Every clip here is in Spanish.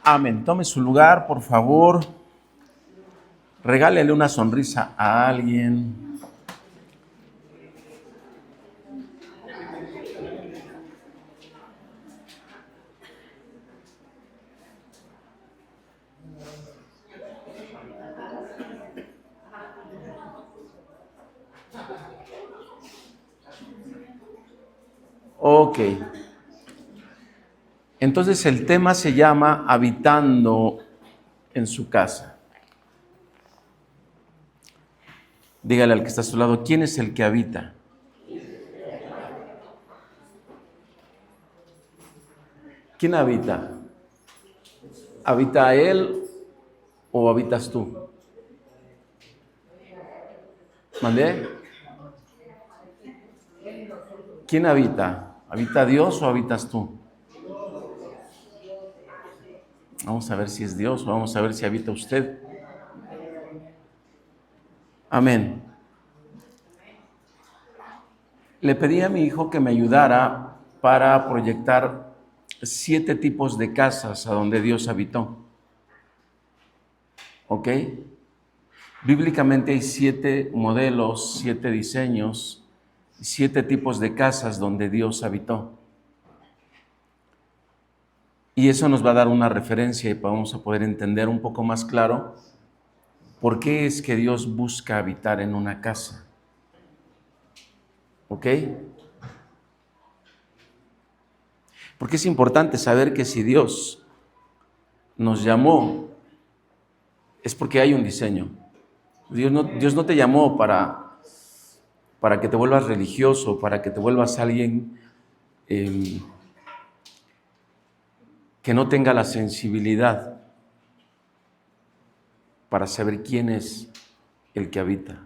Amén. Tome su lugar, por favor. Regálele una sonrisa a alguien. Ok. Entonces el tema se llama Habitando en su casa. Dígale al que está a su lado, ¿quién es el que habita? ¿Quién habita? ¿Habita él o habitas tú? ¿Mandé? ¿Quién habita? ¿Habita Dios o habitas tú? Vamos a ver si es Dios o vamos a ver si habita usted. Amén. Le pedí a mi hijo que me ayudara para proyectar 7 tipos de casas a donde Dios habitó. ¿Ok? Bíblicamente hay 7 modelos, 7 diseños, 7 tipos de casas donde Dios habitó. Y eso nos va a dar una referencia y vamos a poder entender un poco más claro por qué es que Dios busca habitar en una casa. ¿Ok? Porque es importante saber que si Dios nos llamó, es porque hay un diseño. Dios no te llamó para que te vuelvas religioso, para que te vuelvas alguien que no tenga la sensibilidad para saber quién es el que habita.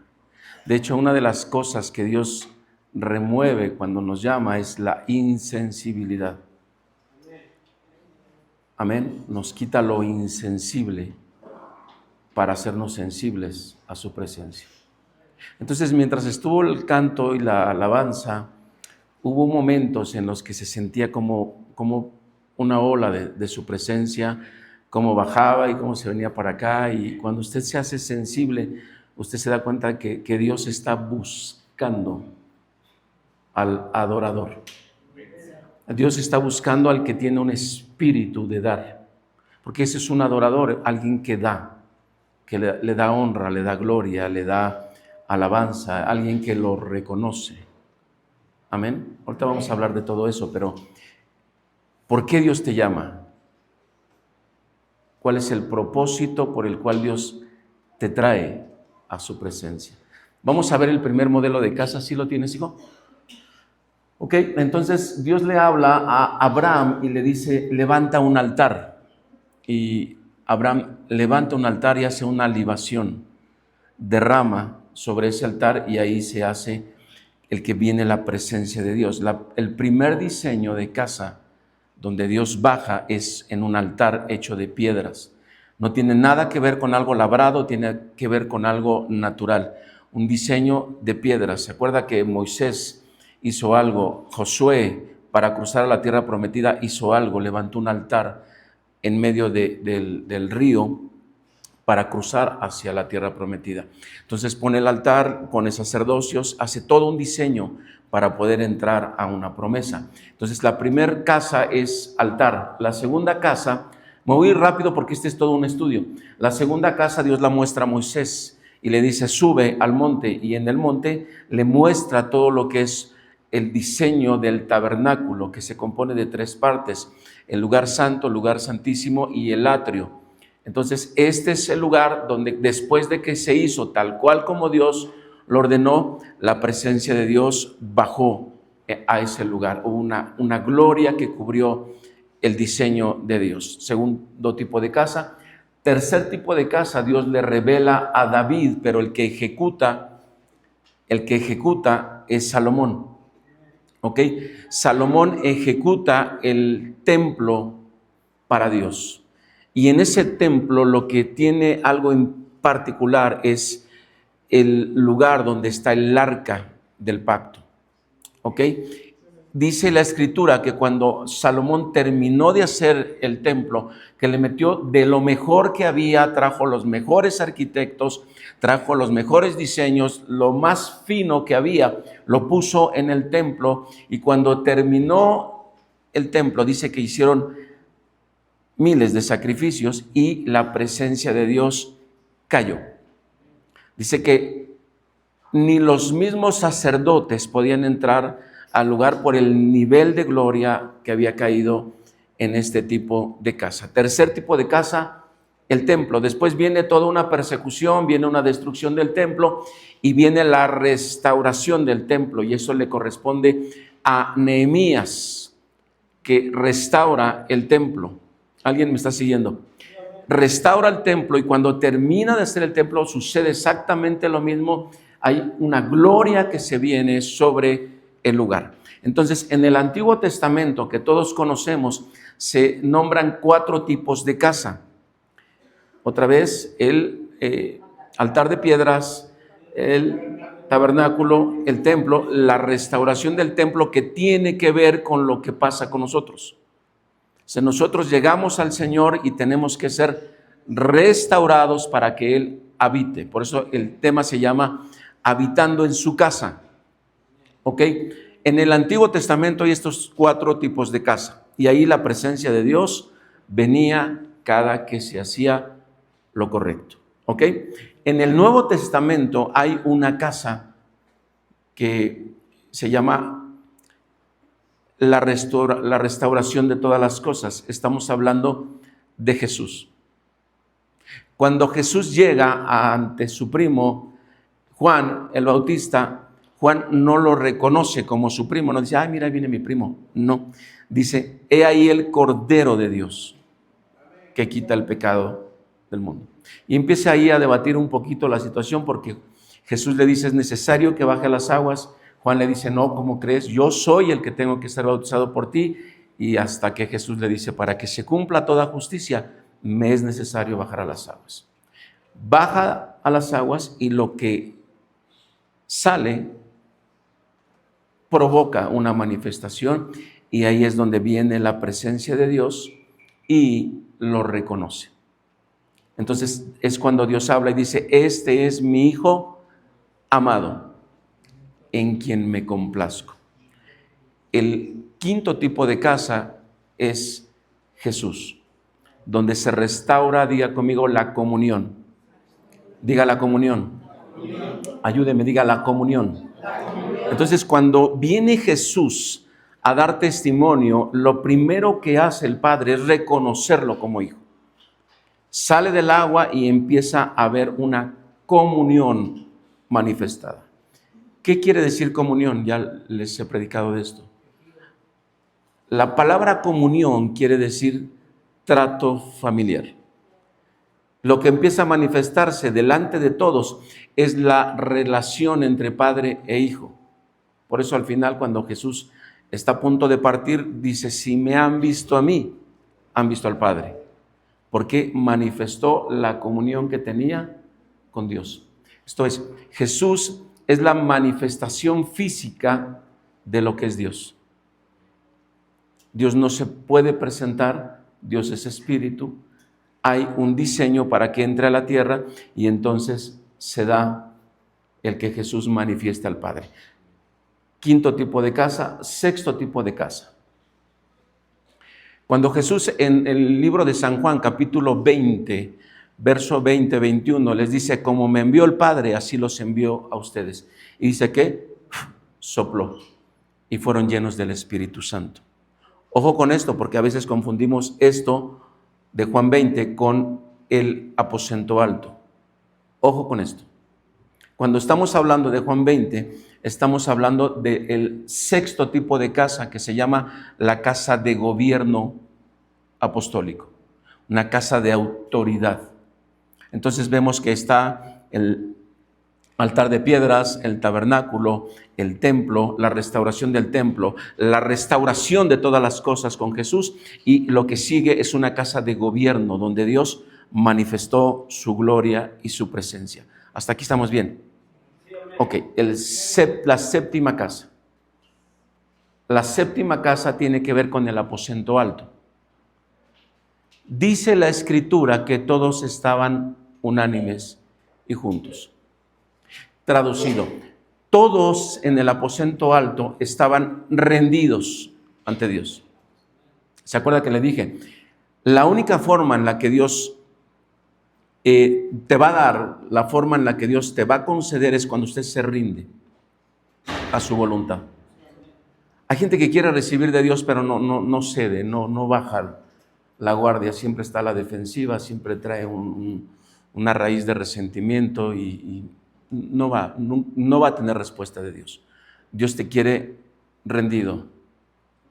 De hecho, una de las cosas que Dios remueve cuando nos llama es la insensibilidad. Amén. Nos quita lo insensible para hacernos sensibles a su presencia. Entonces, mientras estuvo el canto y la alabanza, hubo momentos en los que se sentía como una ola de su presencia, cómo bajaba y cómo se venía para acá. Y cuando usted se hace sensible, usted se da cuenta que Dios está buscando al adorador. Dios está buscando al que tiene un espíritu de dar, porque ese es un adorador, alguien que da, que le da honra, le da gloria, le da alabanza, alguien que lo reconoce. Amén. Ahorita vamos a hablar de todo eso, pero ¿por qué Dios te llama? ¿Cuál es el propósito por el cual Dios te trae a su presencia? Vamos a ver el primer modelo de casa. ¿Sí lo tienes, hijo? Ok, entonces Dios le habla a Abraham y le dice, levanta un altar. Y Abraham levanta un altar y hace una libación, derrama sobre ese altar y ahí se hace el que viene la presencia de Dios. El primer diseño de casa donde Dios baja es en un altar hecho de piedras. No tiene nada que ver con algo labrado, tiene que ver con algo natural. Un diseño de piedras. ¿Se acuerda que Moisés hizo algo? Josué, para cruzar a la tierra prometida, hizo algo, levantó un altar en medio del río para cruzar hacia la tierra prometida. Entonces pone el altar, pone sacerdocios, hace todo un diseño para poder entrar a una promesa. Entonces la primera casa es altar. La segunda casa, me voy a ir rápido porque este es todo un estudio. La segunda casa Dios la muestra a Moisés y le dice, sube al monte, y en el monte le muestra todo lo que es el diseño del tabernáculo, que se compone de 3 partes, el lugar santo, el lugar santísimo y el atrio. Entonces, este es el lugar donde después de que se hizo tal cual como Dios lo ordenó, la presencia de Dios bajó a ese lugar. Hubo una gloria que cubrió el diseño de Dios. Segundo tipo de casa. Tercer tipo de casa, Dios le revela a David, pero el que ejecuta es Salomón. ¿Ok? Salomón ejecuta el templo para Dios. Y en ese templo lo que tiene algo en particular es el lugar donde está el arca del pacto. ¿Ok? dice la Escritura que cuando Salomón terminó de hacer el templo, que le metió de lo mejor que había, trajo los mejores arquitectos, trajo los mejores diseños, lo más fino que había, lo puso en el templo, y cuando terminó el templo, dice que hicieron miles de sacrificios y la presencia de Dios cayó. Dice que ni los mismos sacerdotes podían entrar al lugar por el nivel de gloria que había caído en este tipo de casa. Tercer tipo de casa, el templo. Después viene toda una persecución, viene una destrucción del templo y viene la restauración del templo, y eso le corresponde a Nehemías, que restaura el templo. ¿Alguien me está siguiendo? Restaura el templo, y cuando termina de hacer el templo sucede exactamente lo mismo. Hay una gloria que se viene sobre el lugar. Entonces, en el Antiguo Testamento, que todos conocemos, se nombran 4 tipos de casa. Otra vez, el altar de piedras, el tabernáculo, el templo, la restauración del templo, que tiene que ver con lo que pasa con nosotros. Si nosotros llegamos al Señor y tenemos que ser restaurados para que Él habite. Por eso el tema se llama habitando en su casa. ¿Ok? En el Antiguo Testamento hay estos 4 tipos de casa, y ahí la presencia de Dios venía cada que se hacía lo correcto. ¿Ok? En el Nuevo Testamento hay una casa que se llama la restauración de todas las cosas. Estamos hablando de Jesús. Cuando Jesús llega ante su primo Juan el Bautista, Juan no lo reconoce como su primo, no dice, ay, mira, ahí viene mi primo. No, dice, he ahí el Cordero de Dios que quita el pecado del mundo. Y empieza ahí a debatir un poquito la situación, porque Jesús le dice, es necesario que baje a las aguas. Juan le dice, no, ¿cómo crees? Yo soy el que tengo que ser bautizado por ti. Y hasta que Jesús le dice, para que se cumpla toda justicia, me es necesario bajar a las aguas. Baja a las aguas, y lo que sale provoca una manifestación, y ahí es donde viene la presencia de Dios y lo reconoce. Entonces es cuando Dios habla y dice, este es mi Hijo amado, en quien me complazco. El 5.º tipo de casa es Jesús, donde se restaura, diga conmigo, la comunión. Diga la comunión. Ayúdeme, diga la comunión. Entonces, cuando viene Jesús a dar testimonio, lo primero que hace el Padre es reconocerlo como Hijo. Sale del agua y empieza a haber una comunión manifestada. ¿Qué quiere decir comunión? Ya les he predicado de esto. La palabra comunión quiere decir trato familiar. Lo que empieza a manifestarse delante de todos es la relación entre padre e hijo. Por eso al final, cuando Jesús está a punto de partir, dice, si me han visto a mí, han visto al Padre. Porque manifestó la comunión que tenía con Dios. Esto es, Jesús es la manifestación física de lo que es Dios. Dios no se puede presentar, Dios es espíritu. Hay un diseño para que entre a la tierra, y entonces se da el que Jesús manifiesta al Padre. 5.º tipo de casa. 6.º tipo de casa. Cuando Jesús, en el libro de San Juan, capítulo 20, verso 20-21, les dice, como me envió el Padre, así los envió a ustedes. Y dice que sopló, y fueron llenos del Espíritu Santo. Ojo con esto, porque a veces confundimos esto de Juan 20 con el aposento alto. Ojo con esto. Cuando estamos hablando de Juan 20, estamos hablando del 6.º tipo de casa, que se llama la casa de gobierno apostólico, una casa de autoridad. Entonces vemos que está el altar de piedras, el tabernáculo, el templo, la restauración del templo, la restauración de todas las cosas con Jesús, y lo que sigue es una casa de gobierno donde Dios manifestó su gloria y su presencia. ¿Hasta aquí estamos bien? Ok, la 7.ª casa. La séptima casa tiene que ver con el aposento alto. Dice la Escritura que todos estaban unánimes y juntos. Traducido, todos en el aposento alto estaban rendidos ante Dios. ¿Se acuerda que le dije? La única forma en la que Dios te va a dar, la forma en la que Dios te va a conceder es cuando usted se rinde a su voluntad. Hay gente que quiere recibir de Dios, pero no cede, no baja la guardia, siempre está a la defensiva, siempre trae una raíz de resentimiento y no va a tener respuesta de Dios. Dios te quiere rendido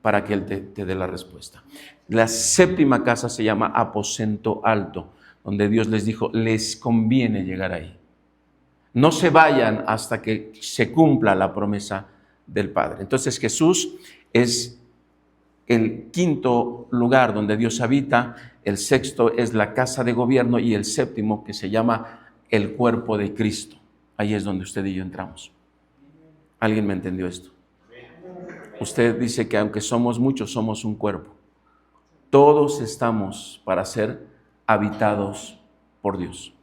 para que Él te dé la respuesta. La séptima casa se llama aposento alto, donde Dios les dijo, les conviene llegar ahí. No se vayan hasta que se cumpla la promesa del Padre. Entonces Jesús es el quinto lugar donde Dios habita, el sexto es la casa de gobierno y el séptimo que se llama el cuerpo de Cristo. Ahí es donde usted y yo entramos. ¿Alguien me entendió esto? Usted dice que aunque somos muchos, somos un cuerpo. Todos estamos para ser habitados por Dios.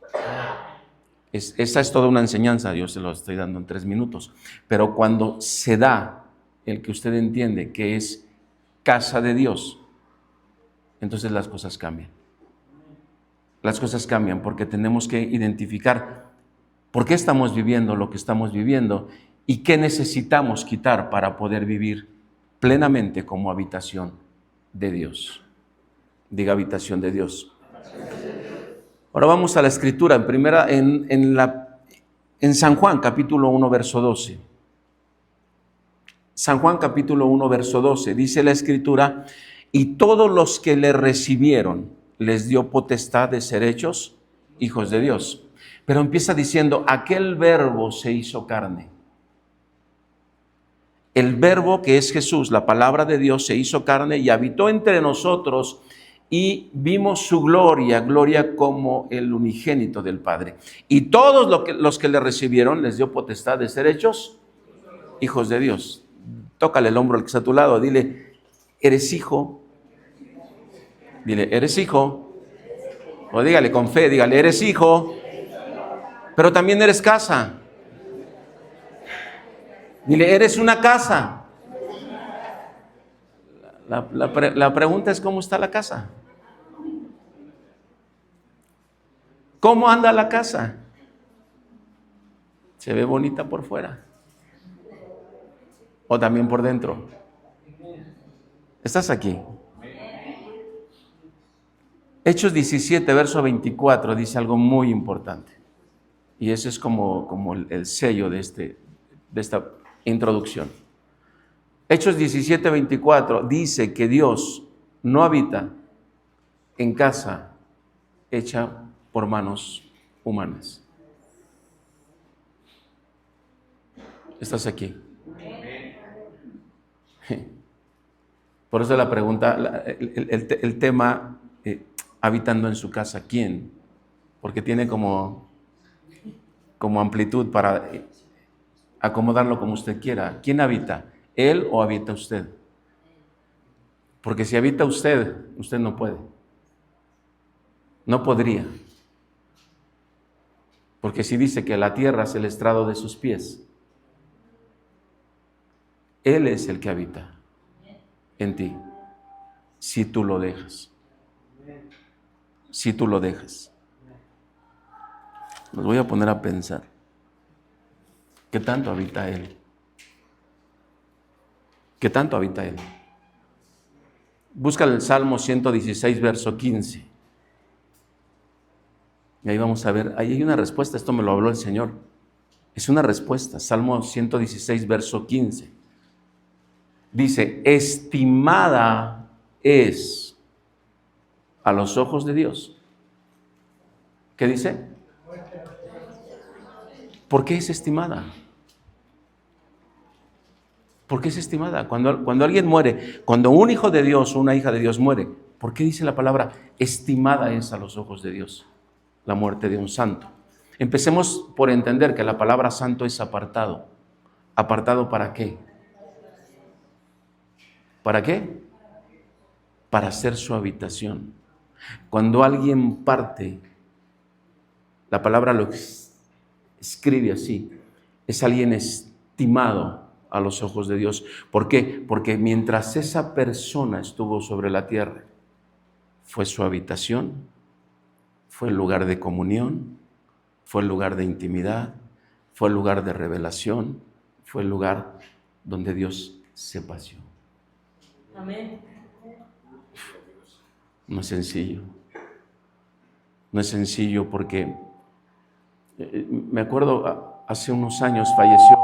Esa es toda una enseñanza, yo se lo estoy dando en 3 minutos. Pero cuando se da el que usted entiende que es casa de Dios, entonces las cosas cambian. Las cosas cambian porque tenemos que identificar por qué estamos viviendo lo que estamos viviendo y qué necesitamos quitar para poder vivir plenamente como habitación de Dios. Diga habitación de Dios. Ahora vamos a la Escritura, en San Juan capítulo 1 verso 12. San Juan capítulo 1 verso 12, dice la Escritura, y todos los que le recibieron les dio potestad de ser hechos hijos de Dios. Pero empieza diciendo, aquel verbo se hizo carne. El verbo que es Jesús, la palabra de Dios, se hizo carne y habitó entre nosotros y vimos su gloria, gloria como el unigénito del Padre. Y todos los que le recibieron les dio potestad de ser hechos hijos de Dios. Tócale el hombro al que está a tu lado, dile, ¿eres hijo? Dile, ¿eres hijo? O dígale con fe, dígale, ¿eres hijo? Pero también eres casa. Dile, ¿eres una casa? La pregunta es, ¿cómo está la casa? ¿Cómo anda la casa? ¿Se ve bonita por fuera? ¿O también por dentro? ¿Estás aquí? Hechos 17, verso 24, dice algo muy importante. Y ese es como el sello de esta introducción. Hechos 17, 24 dice que Dios no habita en casa hecha por manos humanas. ¿Estás aquí? Por eso la pregunta, el tema, habitando en su casa, ¿quién? Porque tiene como amplitud para acomodarlo como usted quiera. ¿Quién habita? ¿Él o habita usted? Porque si habita usted no puede. No podría. Porque si dice que la tierra es el estrado de sus pies, Él es el que habita en ti, si tú lo dejas. Si tú lo dejas. Los voy a poner a pensar. ¿Qué tanto habita Él? ¿Qué tanto habita Él? Busca el Salmo 116, verso 15. Y ahí vamos a ver, ahí hay una respuesta, esto me lo habló el Señor. Es una respuesta, Salmo 116, verso 15. Dice, estimada es a los ojos de Dios. ¿Qué dice? ¿Por qué es estimada? ¿Por qué es estimada? Cuando alguien muere, cuando un hijo de Dios o una hija de Dios muere, ¿por qué dice la palabra estimada es a los ojos de Dios la muerte de un santo? Empecemos por entender que la palabra santo es apartado. ¿Apartado para qué? ¿Para qué? Para hacer su habitación. Cuando alguien parte, la palabra lo escribe así, es alguien estimado a los ojos de Dios. ¿Por qué? Porque mientras esa persona estuvo sobre la tierra, fue su habitación, fue el lugar de comunión, fue el lugar de intimidad, fue el lugar de revelación, fue el lugar donde Dios se paseó. Amén. No es sencillo. No es sencillo porque me acuerdo hace unos años falleció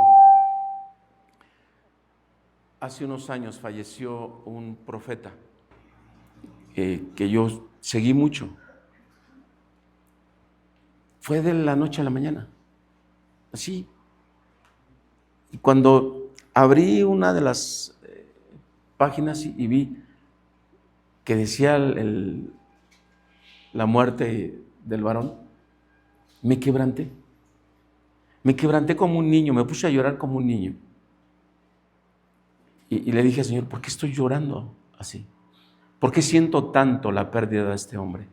un profeta que yo seguí mucho. Fue de la noche a la mañana, así. Y cuando abrí una de las páginas y vi que decía la muerte del varón, me quebranté. Me quebranté como un niño, me puse a llorar como un niño. Y le dije al Señor, ¿por qué estoy llorando así? ¿Por qué siento tanto la pérdida de este hombre?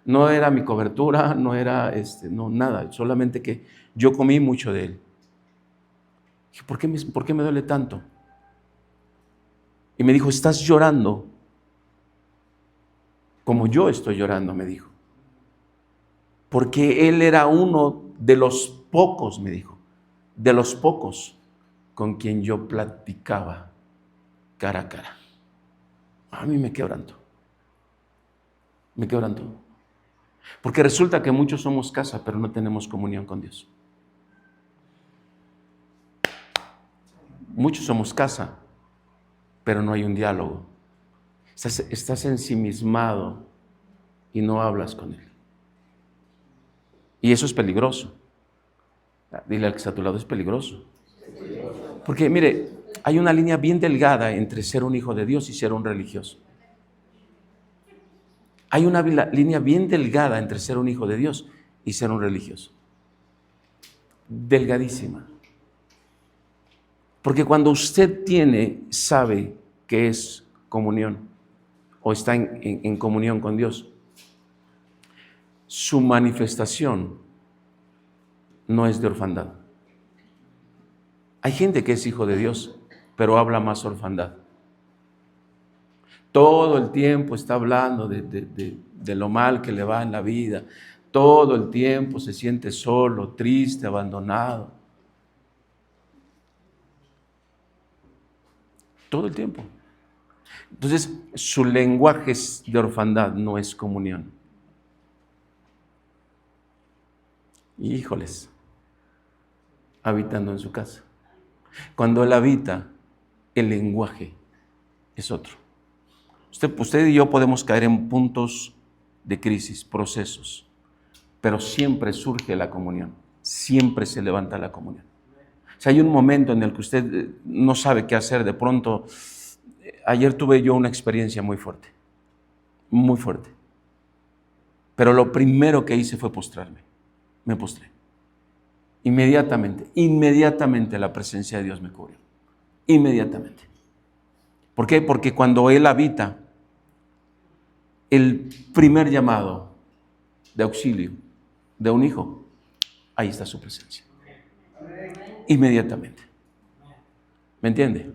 No era mi cobertura, no era no, nada, solamente que yo comí mucho de él. Dije, ¿por qué me duele tanto? Y me dijo, estás llorando como yo estoy llorando, me dijo. Porque él era uno de los pocos, me dijo, de los pocos con quien yo platicaba cara a cara. A mí me quebrantó. Me quebrantó. Porque resulta que muchos somos casa, pero no tenemos comunión con Dios. Muchos somos casa, pero no hay un diálogo. Estás ensimismado y no hablas con Él. Y eso es peligroso. Dile al que está a tu lado, es peligroso. Porque mire, hay una línea bien delgada entre ser un hijo de Dios y ser un religioso. Hay una línea bien delgada entre ser un hijo de Dios y ser un religioso. Delgadísima. Porque cuando usted sabe que es comunión o está en comunión con Dios, su manifestación no es de orfandad. Hay gente que es hijo de Dios, pero habla más orfandad. Todo el tiempo está hablando de lo mal que le va en la vida. Todo el tiempo se siente solo, triste, abandonado. Todo el tiempo. Entonces, su lenguaje es de orfandad, no es comunión. Híjoles, habitando en su casa. Cuando él habita, el lenguaje es otro. Usted y yo podemos caer en puntos de crisis, procesos, pero siempre surge la comunión, siempre se levanta la comunión. Si hay un momento en el que usted no sabe qué hacer, de pronto, ayer tuve yo una experiencia muy fuerte, pero lo primero que hice fue postrarme, me postré. Inmediatamente la presencia de Dios me cubrió, inmediatamente. ¿Por qué? Porque cuando Él habita, el primer llamado de auxilio de un hijo, ahí está su presencia. Inmediatamente. ¿Me entiende?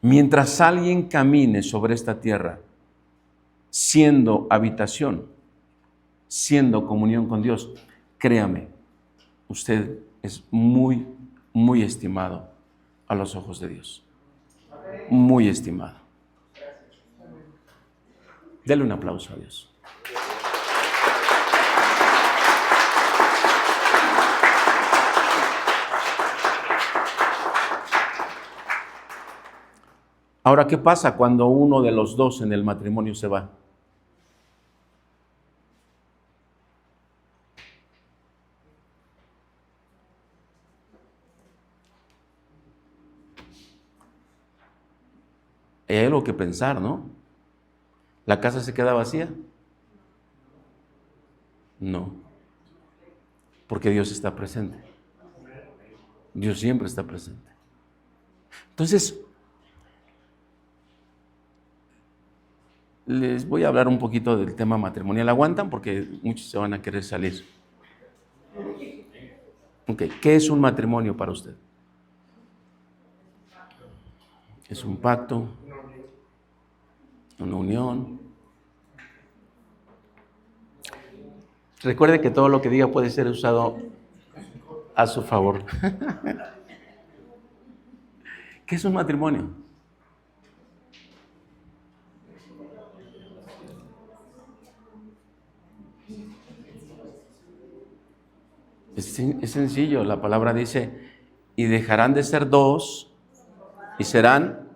Mientras alguien camine sobre esta tierra siendo habitación, siendo comunión con Dios, créame, usted es muy, muy estimado a los ojos de Dios. Muy estimado. Dele un aplauso a Dios. Ahora, ¿qué pasa cuando uno de los dos en el matrimonio se va? Hay algo que pensar, ¿no? ¿La casa se queda vacía? No, porque Dios está presente. Dios siempre está presente. Entonces, les voy a hablar un poquito del tema matrimonial. ¿Aguantan? Porque muchos se van a querer salir. Ok, ¿qué es un matrimonio para usted? Es un pacto, una unión. Recuerde que todo lo que diga puede ser usado a su favor. ¿Qué es un matrimonio? Es sencillo, la palabra dice, y dejarán de ser dos y serán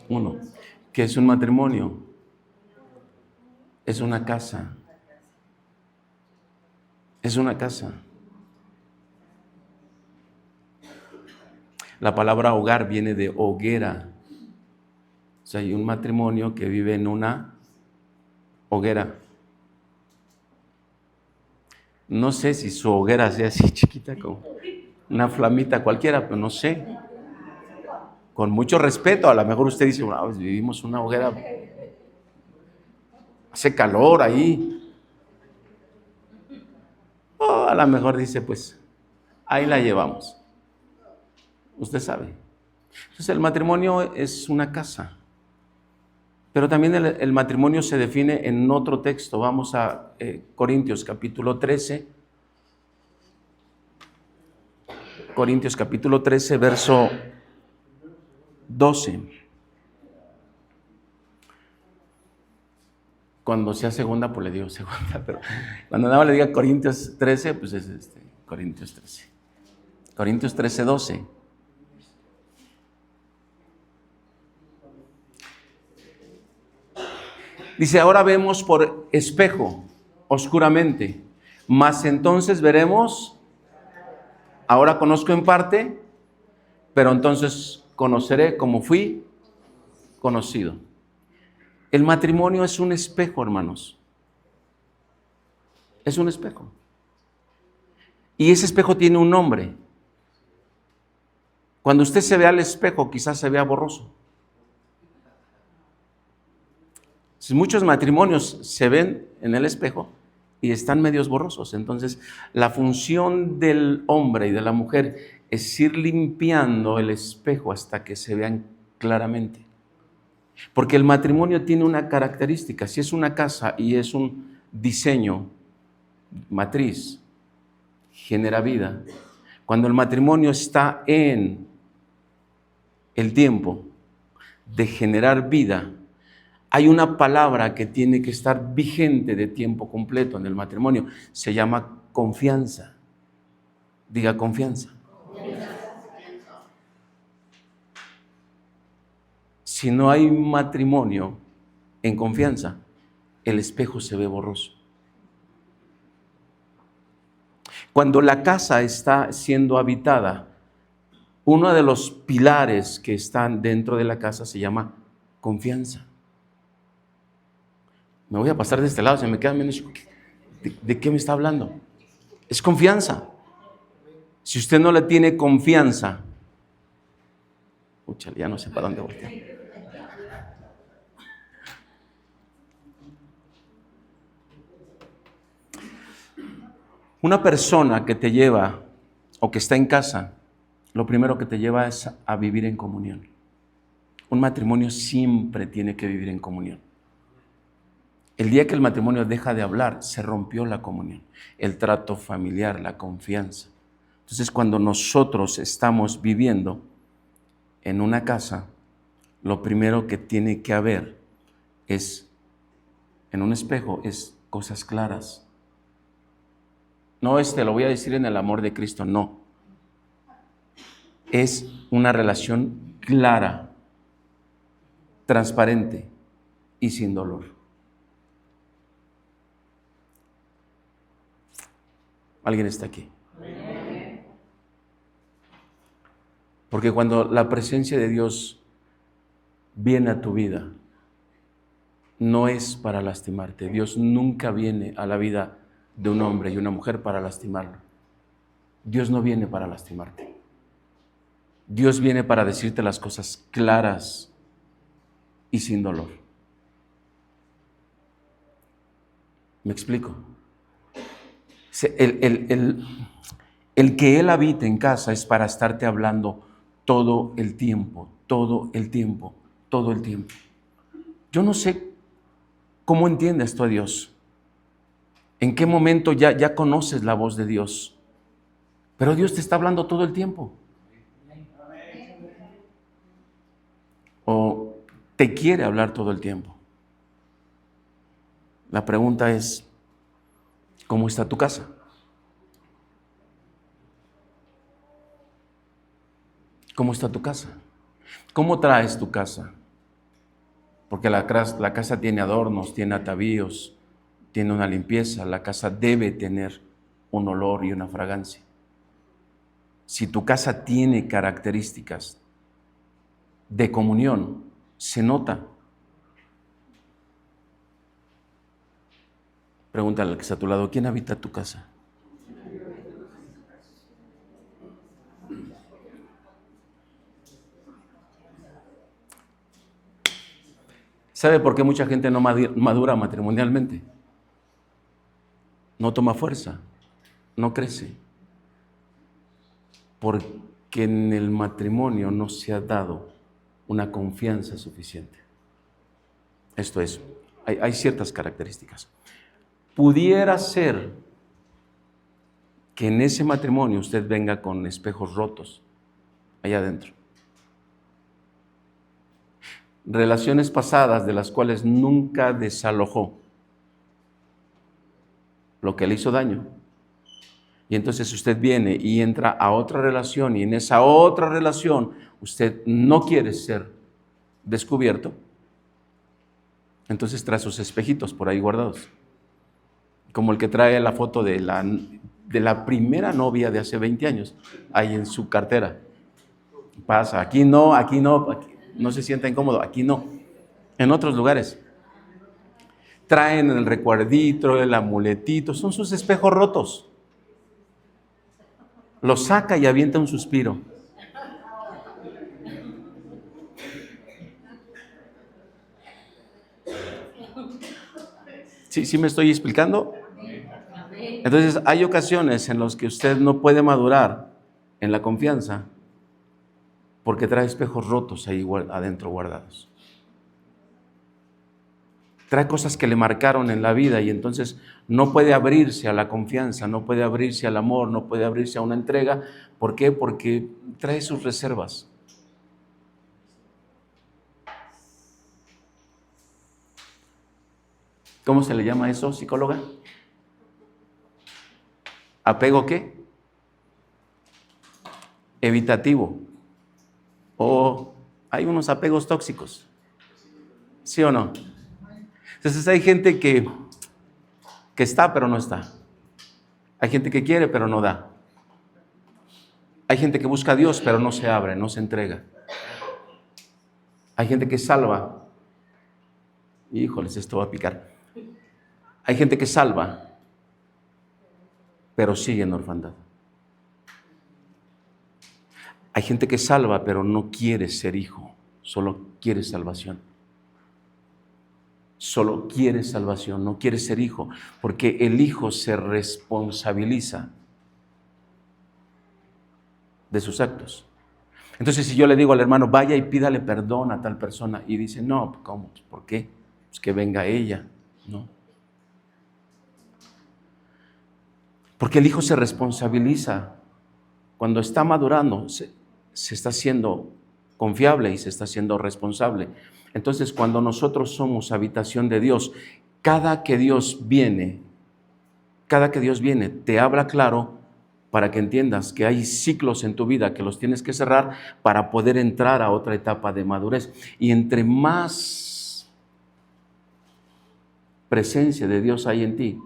uno. ¿Qué es un matrimonio? Es una casa. Es una casa. La palabra hogar viene de hoguera. O sea, hay un matrimonio que vive en una hoguera. No sé si su hoguera sea así chiquita como una flamita cualquiera, pero no sé. Con mucho respeto, a lo mejor usted dice, bueno, pues vivimos una hoguera, hace calor ahí. O a lo mejor dice, pues, ahí la llevamos. Usted sabe. Entonces el matrimonio es una casa. Pero también el matrimonio se define en otro texto. Vamos a Corintios capítulo 13. Corintios capítulo 13, verso 12. Cuando sea segunda, pues le digo segunda, pero cuando nada le diga Corintios 13, pues es Corintios 13. Corintios 13, 12. Dice, ahora vemos por espejo, oscuramente, mas entonces veremos, ahora conozco en parte, pero entonces conoceré como fui conocido. El matrimonio es un espejo, hermanos. Es un espejo. Y ese espejo tiene un nombre. Cuando usted se ve al espejo, quizás se vea borroso. Muchos matrimonios se ven en el espejo y están medios borrosos. Entonces, la función del hombre y de la mujer es ir limpiando el espejo hasta que se vean claramente. Porque el matrimonio tiene una característica. Si es una casa y es un diseño, matriz, genera vida. Cuando el matrimonio está en el tiempo de generar vida, hay una palabra que tiene que estar vigente de tiempo completo en el matrimonio. Se llama confianza. Diga confianza. Si no hay matrimonio en confianza, el espejo se ve borroso. Cuando la casa está siendo habitada, uno de los pilares que están dentro de la casa se llama confianza. Me voy a pasar de este lado, se me quedan viendo, ¿de qué me está hablando? Es confianza. Si usted no le tiene confianza, ya no sé para dónde voltear. Una persona que te lleva o que está en casa, lo primero que te lleva es a vivir en comunión. Un matrimonio siempre tiene que vivir en comunión. El día que el matrimonio deja de hablar, se rompió la comunión, el trato familiar, la confianza. Entonces, cuando nosotros estamos viviendo en una casa, lo primero que tiene que haber es, en un espejo, es cosas claras. No lo voy a decir en el amor de Cristo, no. Es una relación clara, transparente y sin dolor. ¿Alguien está aquí? Porque cuando la presencia de Dios viene a tu vida, no es para lastimarte. Dios nunca viene a la vida de un hombre y una mujer para lastimarlo. Dios no viene para lastimarte. Dios viene para decirte las cosas claras y sin dolor. ¿Me explico? El que Él habite en casa es para estarte hablando todo el tiempo, todo el tiempo, todo el tiempo. Yo no sé cómo entiendes tú a Dios. ¿En qué momento ya conoces la voz de Dios? Pero Dios te está hablando todo el tiempo. O te quiere hablar todo el tiempo. La pregunta es, ¿cómo está tu casa? ¿Cómo está tu casa? ¿Cómo traes tu casa? Porque la casa tiene adornos, tiene atavíos, tiene una limpieza. La casa debe tener un olor y una fragancia. Si tu casa tiene características de comunión, se nota. Pregúntale al que está a tu lado, ¿quién habita tu casa? ¿Sabe por qué mucha gente no madura matrimonialmente? No toma fuerza, no crece. Porque en el matrimonio no se ha dado una confianza suficiente. Esto es, hay ciertas características. Pudiera ser que en ese matrimonio usted venga con espejos rotos allá adentro. Relaciones pasadas de las cuales nunca desalojó lo que le hizo daño. Y entonces usted viene y entra a otra relación y en esa otra relación usted no quiere ser descubierto. Entonces trae sus espejitos por ahí guardados. Como el que trae la foto de la primera novia de hace 20 años, ahí en su cartera. Pasa, aquí no, aquí no se sienta incómodo, aquí no. En otros lugares. Traen el recuerdito, el amuletito, son sus espejos rotos. Lo saca y avienta un suspiro. ¿Sí me estoy explicando? Entonces hay ocasiones en las que usted no puede madurar en la confianza porque trae espejos rotos ahí adentro guardados. Trae cosas que le marcaron en la vida y entonces no puede abrirse a la confianza, no puede abrirse al amor, no puede abrirse a una entrega. ¿Por qué? Porque trae sus reservas. ¿Cómo se le llama eso, psicóloga? ¿Apego qué? Evitativo. O hay unos apegos tóxicos. ¿Sí o no? Entonces hay gente que está pero no está. Hay gente que quiere pero no da. Hay gente que busca a Dios pero no se abre, no se entrega. Hay gente que salva. Híjoles, esto va a picar. Hay gente que salva pero sigue en orfandad. Hay gente que salva pero no quiere ser hijo, solo quiere salvación. Solo quiere salvación, no quiere ser hijo, porque el hijo se responsabiliza de sus actos. Entonces, si yo le digo al hermano, vaya y pídale perdón a tal persona, y dice, no, ¿cómo? ¿Por qué? Pues que venga ella, ¿no? Porque el hijo se responsabiliza. Cuando está madurando, se está haciendo confiable y se está haciendo responsable. Entonces, cuando nosotros somos habitación de Dios, cada que Dios viene, te habla claro para que entiendas que hay ciclos en tu vida que los tienes que cerrar para poder entrar a otra etapa de madurez. Y entre más presencia de Dios hay en ti,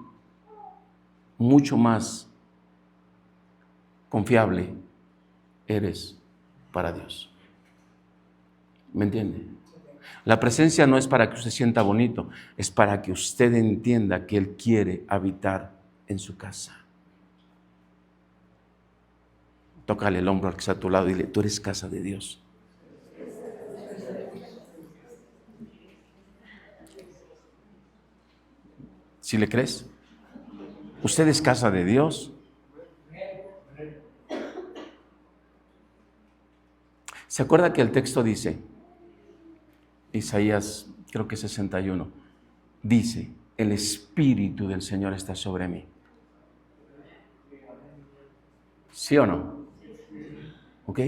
mucho más confiable eres para Dios. ¿Me entiende? La presencia no es para que usted sienta bonito, es para que usted entienda que Él quiere habitar en su casa. Tócale el hombro al que está a tu lado y dile, tú eres casa de Dios. ¿Sí le crees? Usted es casa de Dios. ¿Se acuerda que el texto dice, Isaías creo que 61, dice, el Espíritu del Señor está sobre mí? ¿Sí o no? ¿Ok?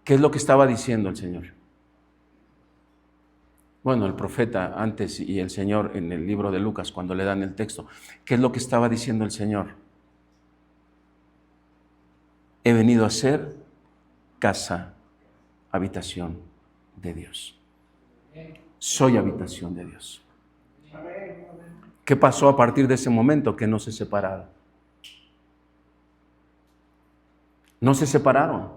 ¿Qué es lo que estaba diciendo el Señor? Bueno, el profeta antes y el Señor en el libro de Lucas, cuando le dan el texto, ¿qué es lo que estaba diciendo el Señor? He venido a ser casa, habitación de Dios. Soy habitación de Dios. ¿Qué pasó a partir de ese momento? Que no se separaron. No se separaron.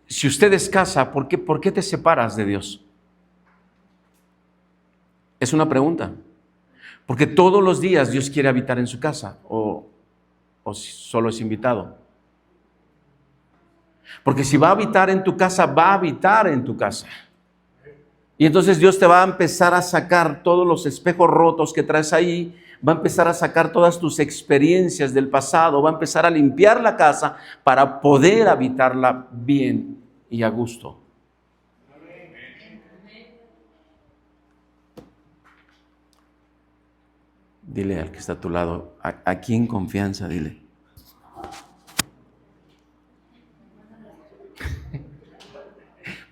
Si usted es casa, ¿por qué te separas de Dios? Es una pregunta. Porque todos los días Dios quiere habitar en su casa o solo es invitado. Porque si va a habitar en tu casa, va a habitar en tu casa. Y entonces Dios te va a empezar a sacar todos los espejos rotos que traes ahí, va a empezar a sacar todas tus experiencias del pasado, va a empezar a limpiar la casa para poder habitarla bien y a gusto. Dile al que está a tu lado, aquí en confianza, dile.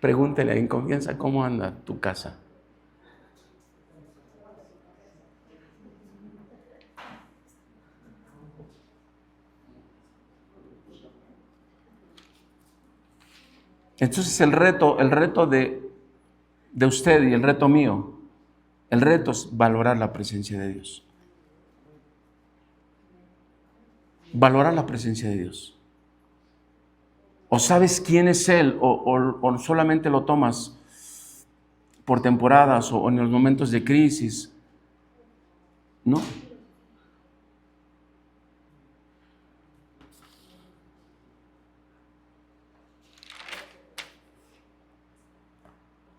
Pregúntele en confianza, ¿cómo anda tu casa? Entonces el reto de usted y el reto mío, el reto es valorar la presencia de Dios. Valorar la presencia de Dios. O sabes quién es Él, o solamente lo tomas por temporadas o en los momentos de crisis. No.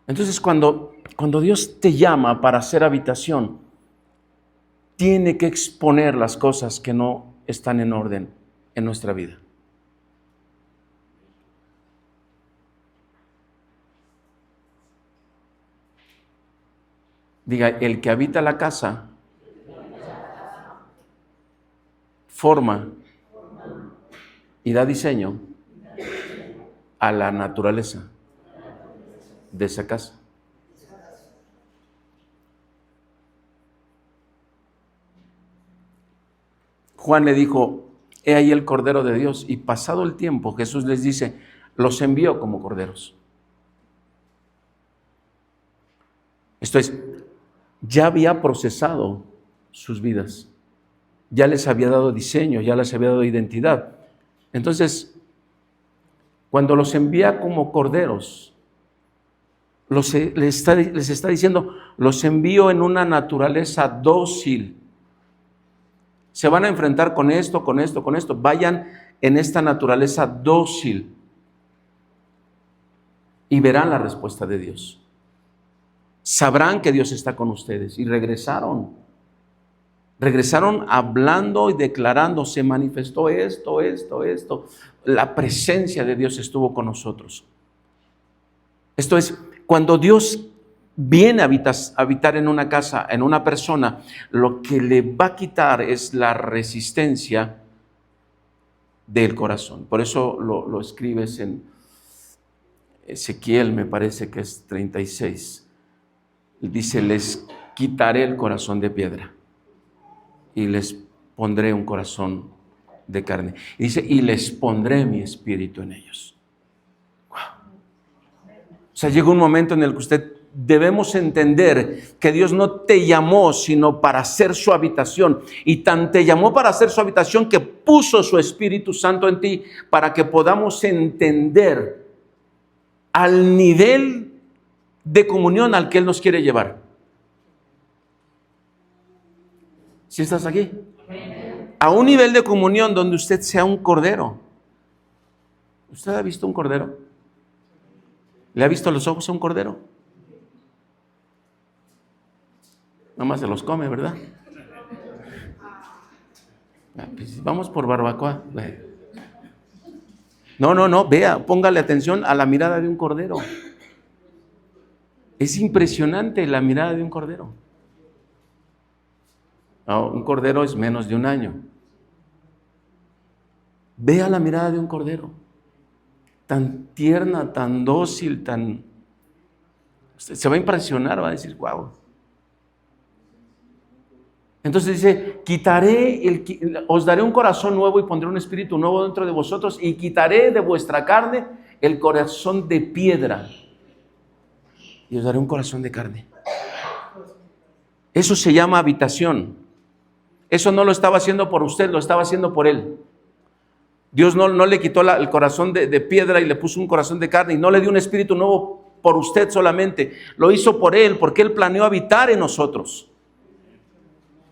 Entonces cuando Dios te llama para hacer habitación, tiene que exponer las cosas que no están en orden en nuestra vida. Diga, el que habita la casa forma y da diseño a la naturaleza de esa casa. Juan le dijo, he ahí el Cordero de Dios, y pasado el tiempo Jesús les dice, los envió como corderos. Esto es, ya había procesado sus vidas, ya les había dado diseño, ya les había dado identidad. Entonces, cuando los envía como corderos, les está diciendo, los envío en una naturaleza dócil. Se van a enfrentar con esto, con esto, con esto. Vayan en esta naturaleza dócil y verán la respuesta de Dios. Sabrán que Dios está con ustedes. Y regresaron hablando y declarando, se manifestó esto. La presencia de Dios estuvo con nosotros. Esto es, cuando Dios viene a habitar en una casa, en una persona, lo que le va a quitar es la resistencia del corazón. Por eso lo escribes en Ezequiel, me parece que es 36. Dice, les quitaré el corazón de piedra y les pondré un corazón de carne. Y dice, y les pondré mi espíritu en ellos. Wow. O sea, llega un momento en el que debemos entender que Dios no te llamó sino para hacer su habitación, y tan te llamó para hacer su habitación que puso su Espíritu Santo en ti para que podamos entender al nivel de comunión al que Él nos quiere llevar. ¿Sí estás aquí? A un nivel de comunión donde usted sea un cordero. ¿Usted ha visto un cordero? ¿Le ha visto los ojos a un cordero? Nada más se los come, ¿verdad? Pues vamos por barbacoa. No, vea, póngale atención a la mirada de un cordero. Es impresionante la mirada de un cordero. No, un cordero es menos de un año. Vea la mirada de un cordero. Tan tierna, tan dócil, tan... Usted se va a impresionar, va a decir, wow. Entonces dice, os daré un corazón nuevo y pondré un espíritu nuevo dentro de vosotros y quitaré de vuestra carne el corazón de piedra y os daré un corazón de carne. Eso se llama habitación. Eso no lo estaba haciendo por usted, lo estaba haciendo por Él. Dios no le quitó el corazón de piedra y le puso un corazón de carne y no le dio un espíritu nuevo por usted solamente. Lo hizo por Él, porque Él planeó habitar en nosotros.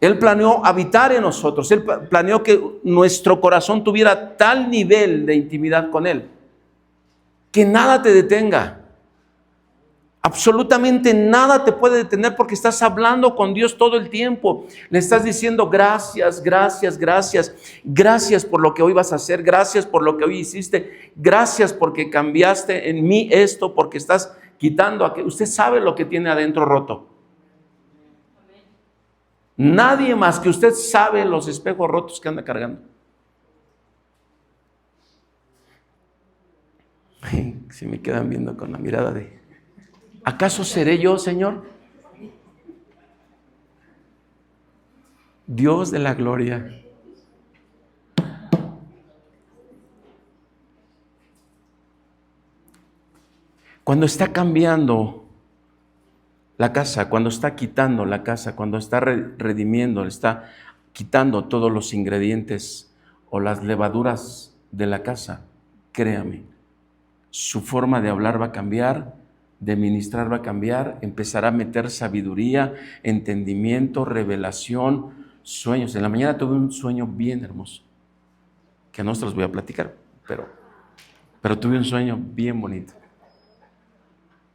Él planeó habitar en nosotros. Él planeó que nuestro corazón tuviera tal nivel de intimidad con Él que nada te detenga. Absolutamente nada te puede detener porque estás hablando con Dios todo el tiempo. Le estás diciendo gracias, gracias, gracias. Gracias por lo que hoy vas a hacer. Gracias por lo que hoy hiciste. Gracias porque cambiaste en mí esto, porque estás quitando aquello. Usted sabe lo que tiene adentro roto. Nadie más que usted sabe los espejos rotos que anda cargando. Si me quedan viendo con la mirada de, ¿acaso seré yo, Señor? Dios de la gloria. Cuando está cambiando la casa, cuando está quitando la casa, cuando está redimiendo, está quitando todos los ingredientes o las levaduras de la casa, créame, su forma de hablar va a cambiar, de ministrar va a cambiar, empezará a meter sabiduría, entendimiento, revelación, sueños. En la mañana tuve un sueño bien hermoso, que no se los voy a platicar, pero tuve un sueño bien bonito.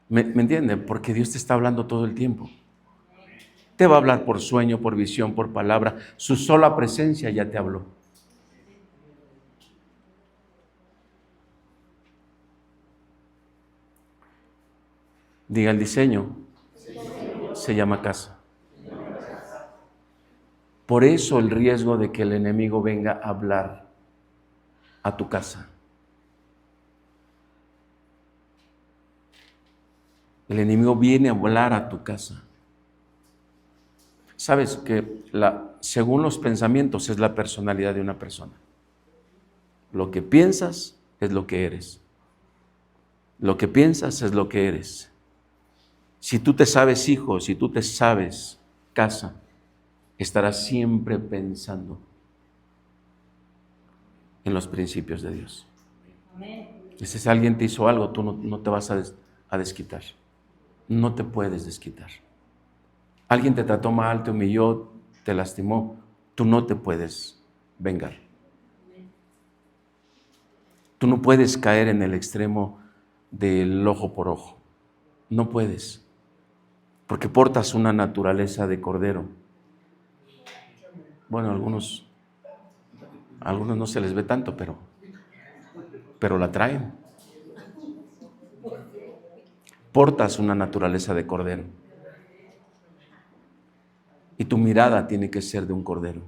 ¿Me entienden? Porque Dios te está hablando todo el tiempo. Te va a hablar por sueño, por visión, por palabra. Su sola presencia ya te habló. Diga, el diseño se llama casa. Por eso el riesgo de que el enemigo venga a hablar a tu casa. El enemigo viene a hablar a tu casa. Sabes que según los pensamientos es la personalidad de una persona. Lo que piensas es lo que eres. Lo que piensas es lo que eres. Si tú te sabes hijo, si tú te sabes casa, estarás siempre pensando en los principios de Dios. Si alguien te hizo algo, tú no te vas a desquitar. No te puedes desquitar. Alguien te trató mal, te humilló, te lastimó. Tú no te puedes vengar. Tú no puedes caer en el extremo del ojo por ojo. No puedes. Porque portas una naturaleza de cordero. Bueno, a algunos no se les ve tanto, pero la traen. Portas una naturaleza de cordero. Y tu mirada tiene que ser de un cordero.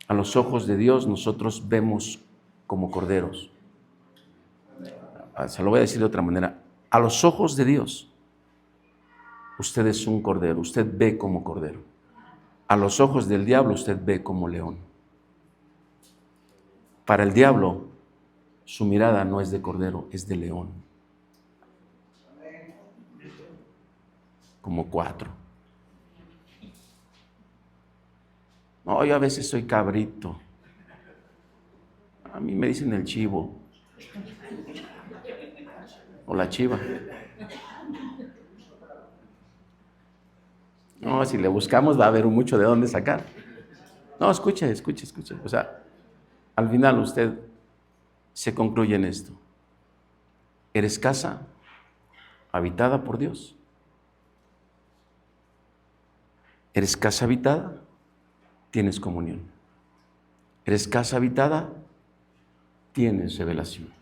A los ojos de Dios nosotros vemos como corderos. Se lo voy a decir de otra manera. A los ojos de Dios, usted es un cordero, usted ve como cordero. A los ojos del diablo, usted ve como león. Para el diablo, su mirada no es de cordero, es de león. Como 4. No, yo a veces soy cabrito. A mí me dicen el chivo. O la chiva. No, si le buscamos va a haber mucho de dónde sacar. No, escuche. O sea, al final usted se concluye en esto. ¿Eres casa habitada por Dios? ¿Eres casa habitada? Tienes comunión. ¿Eres casa habitada? Tienes revelación.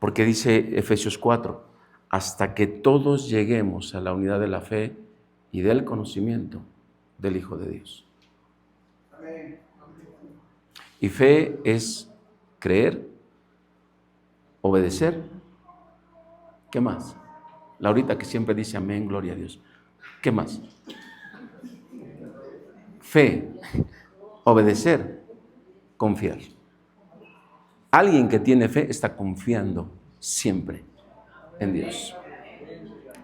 Porque dice Efesios 4, hasta que todos lleguemos a la unidad de la fe y del conocimiento del Hijo de Dios. Y fe es creer, obedecer. ¿Qué más? Laurita que siempre dice amén, gloria a Dios. ¿Qué más? Fe, obedecer, confiar. Alguien que tiene fe está confiando siempre en Dios.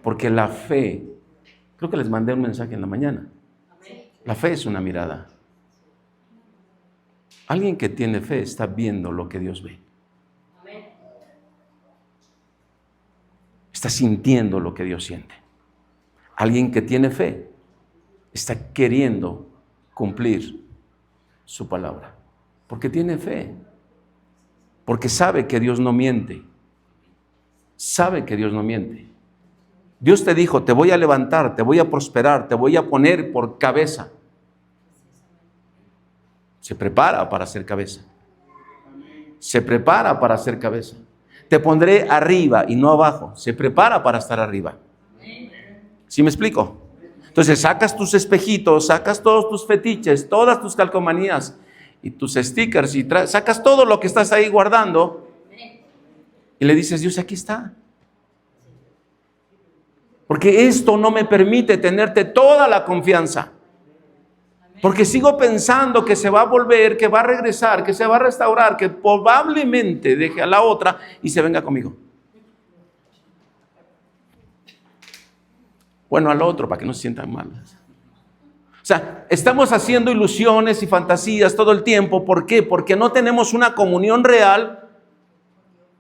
Porque la fe, creo que les mandé un mensaje en la mañana. La fe es una mirada. Alguien que tiene fe está viendo lo que Dios ve. Está sintiendo lo que Dios siente. Alguien que tiene fe está queriendo cumplir su palabra. Porque tiene fe. Porque sabe que Dios no miente. Sabe que Dios no miente. Dios te dijo, te voy a levantar, te voy a prosperar, te voy a poner por cabeza. Se prepara para ser cabeza. Se prepara para ser cabeza. Te pondré arriba y no abajo. Se prepara para estar arriba. ¿Sí me explico? Entonces sacas tus espejitos, sacas todos tus fetiches, todas tus calcomanías y tus stickers y sacas todo lo que estás ahí guardando y le dices, Dios, aquí está. Porque esto no me permite tenerte toda la confianza. Porque sigo pensando que se va a volver, que va a regresar, que se va a restaurar, que probablemente deje a la otra y se venga conmigo. Bueno, al otro, para que no se sientan mal. O sea, estamos haciendo ilusiones y fantasías todo el tiempo. ¿Por qué? Porque no tenemos una comunión real.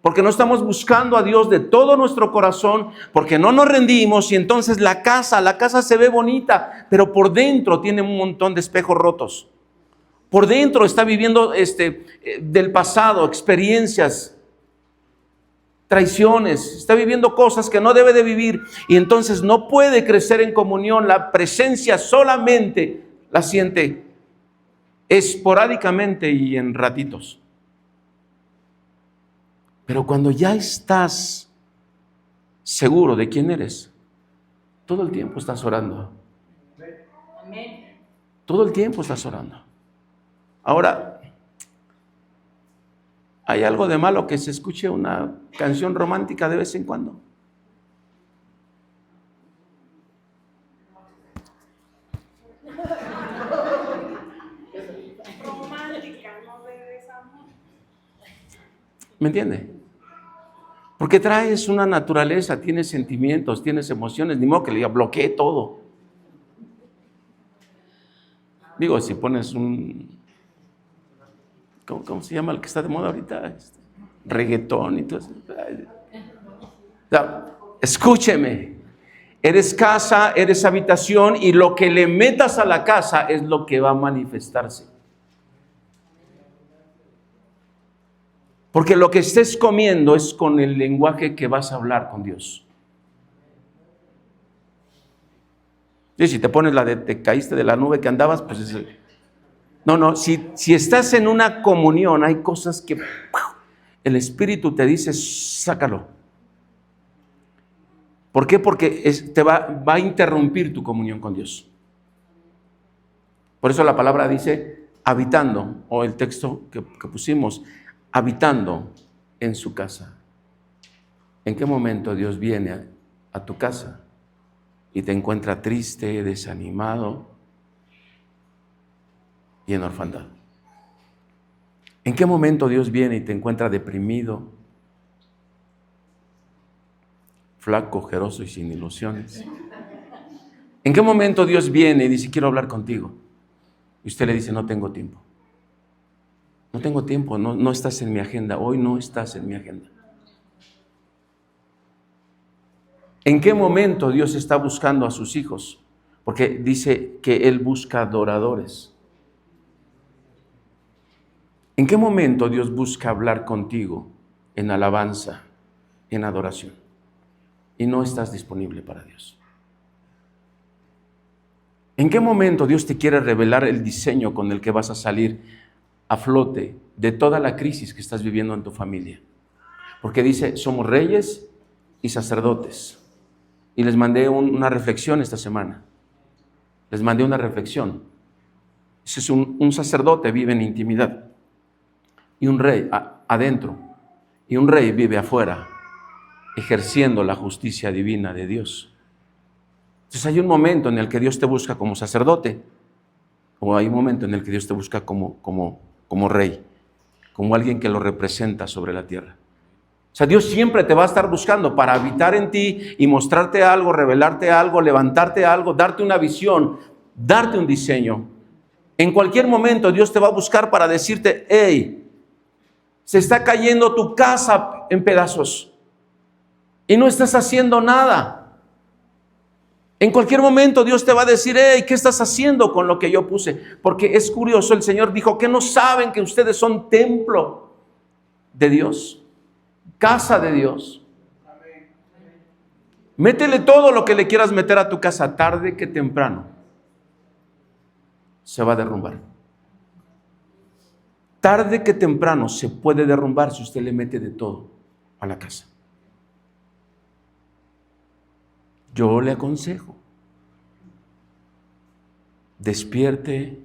Porque no estamos buscando a Dios de todo nuestro corazón, porque no nos rendimos y entonces la casa se ve bonita, pero por dentro tiene un montón de espejos rotos. Por dentro está viviendo del pasado, experiencias, traiciones, está viviendo cosas que no debe de vivir y entonces no puede crecer en comunión. La presencia solamente la siente esporádicamente y en ratitos. Pero cuando ya estás seguro de quién eres, todo el tiempo estás orando. Todo el tiempo estás orando. Ahora, ¿hay algo de malo que se escuche una canción romántica de vez en cuando? ¿Me entiende? Porque traes una naturaleza, tienes sentimientos, tienes emociones, ni modo que le diga, bloquee todo. Digo, si pones ¿cómo se llama el que está de moda ahorita? Reggaetón y todo eso. O sea, escúcheme, eres casa, eres habitación y lo que le metas a la casa es lo que va a manifestarse. Porque lo que estés comiendo es con el lenguaje que vas a hablar con Dios. Y si te pones la de te caíste de la nube que andabas, pues es el... No, si estás en una comunión, hay cosas que el Espíritu te dice, sácalo. ¿Por qué? Porque te va a interrumpir tu comunión con Dios. Por eso la palabra dice, habitando, o el texto que pusimos, habitando en su casa. ¿En qué momento Dios viene a tu casa y te encuentra triste, desanimado y en orfandad? ¿En qué momento Dios viene y te encuentra deprimido, flaco, ojeroso y sin ilusiones? ¿En qué momento Dios viene y dice, quiero hablar contigo? Y usted le dice, no tengo tiempo. No tengo tiempo, no estás en mi agenda, hoy no estás en mi agenda. ¿En qué momento Dios está buscando a sus hijos? Porque dice que Él busca adoradores. ¿En qué momento Dios busca hablar contigo en alabanza, en adoración, y no estás disponible para Dios? ¿En qué momento Dios te quiere revelar el diseño con el que vas a salir a flote de toda la crisis que estás viviendo en tu familia? Porque dice, somos reyes y sacerdotes. Y les mandé una reflexión esta semana. Les mandé una reflexión. Ese es un sacerdote, vive en intimidad. Y un rey adentro. Y un rey vive afuera, ejerciendo la justicia divina de Dios. Entonces hay un momento en el que Dios te busca como sacerdote, o hay un momento en el que Dios te busca como rey, como alguien que lo representa sobre la tierra. O sea, Dios siempre te va a estar buscando para habitar en ti y mostrarte algo, revelarte algo, levantarte algo, darte una visión, darte un diseño. En cualquier momento Dios te va a buscar para decirte, hey, se está cayendo tu casa en pedazos y no estás haciendo nada. En cualquier momento Dios te va a decir, hey, ¿qué estás haciendo con lo que yo puse? Porque es curioso, el Señor dijo que no saben que ustedes son templo de Dios, casa de Dios. Métele todo lo que le quieras meter a tu casa, tarde que temprano se va a derrumbar. Tarde que temprano se puede derrumbar si usted le mete de todo a la casa. Yo le aconsejo, despierte